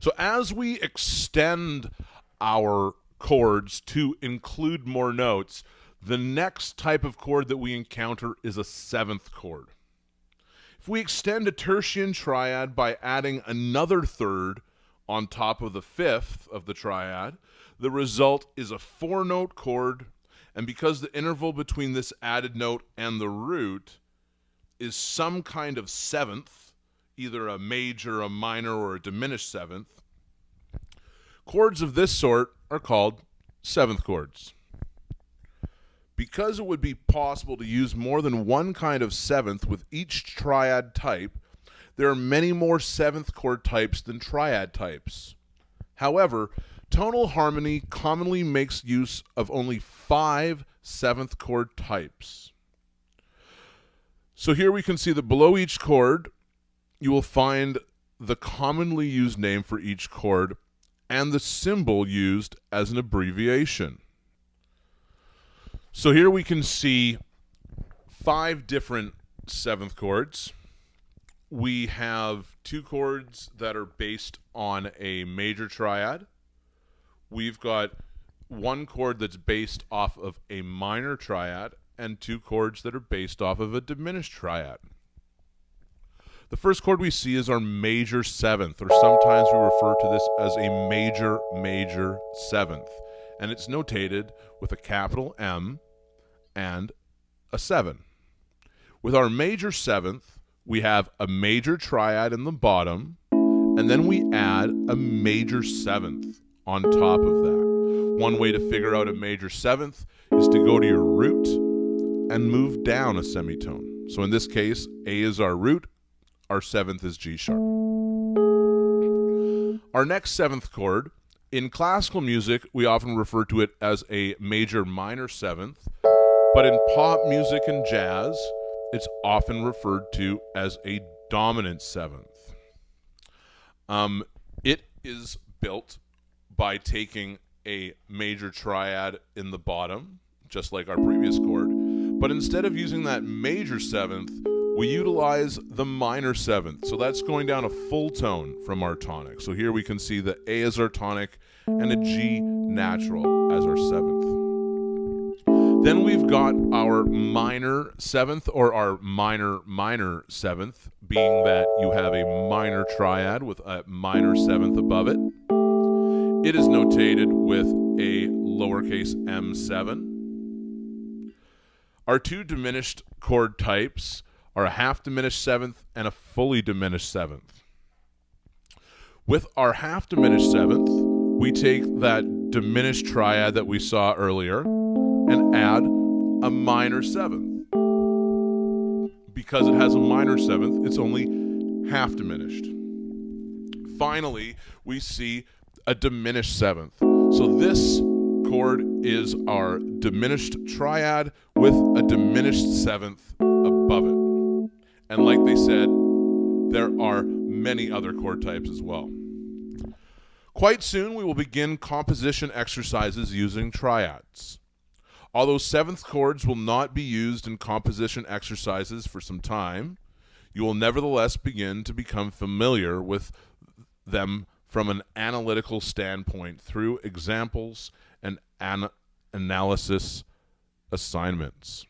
So as we extend our chords to include more notes, the next type of chord that we encounter is a seventh chord. If we extend a tertian triad by adding another third on top of the fifth of the triad, the result is a four-note chord, and because the interval between this added note and the root is some kind of seventh, either a major, a minor, or a diminished seventh, chords of this sort are called seventh chords. Because it would be possible to use more than one kind of seventh with each triad type, there are many more seventh chord types than triad types. However, tonal harmony commonly makes use of only 5 seventh chord types. So here we can see that below each chord, you will find the commonly used name for each chord and the symbol used as an abbreviation. So here we can see 5 different seventh chords. We have 2 chords that are based on a major triad. We've got 1 chord that's based off of a minor triad and 2 chords that are based off of a diminished triad. The first chord we see is our major seventh, or sometimes we refer to this as a major seventh, and it's notated with a capital M and a 7. With our major seventh, we have a major triad in the bottom, and then we add a major seventh on top of that. One way to figure out a major seventh is to go to your root and move down a semitone. So in this case, A is our root, our seventh is G sharp. Our next seventh chord, in classical music, we often refer to it as a major minor seventh, but in pop music and jazz, it's often referred to as a dominant seventh. It is built by taking a major triad in the bottom, just like our previous chord, but instead of using that major seventh, we utilize the minor seventh. So that's going down a full tone from our tonic. So here we can see the A as our tonic and a G natural as our seventh. Then we've got our minor seventh, or our minor seventh, being that you have a minor triad with a minor seventh above it. It is notated with a lowercase m7. Our 2 diminished chord types are a half diminished seventh and a fully diminished seventh. With our half diminished seventh, we take that diminished triad that we saw earlier and add a minor seventh. Because it has a minor seventh, it's only half diminished. Finally, we see a diminished seventh. So this chord is our diminished triad with a diminished seventh above it. And like they said, there are many other chord types as well. Quite soon, we will begin composition exercises using triads. Although seventh chords will not be used in composition exercises for some time, you will nevertheless begin to become familiar with them from an analytical standpoint through examples and analysis assignments.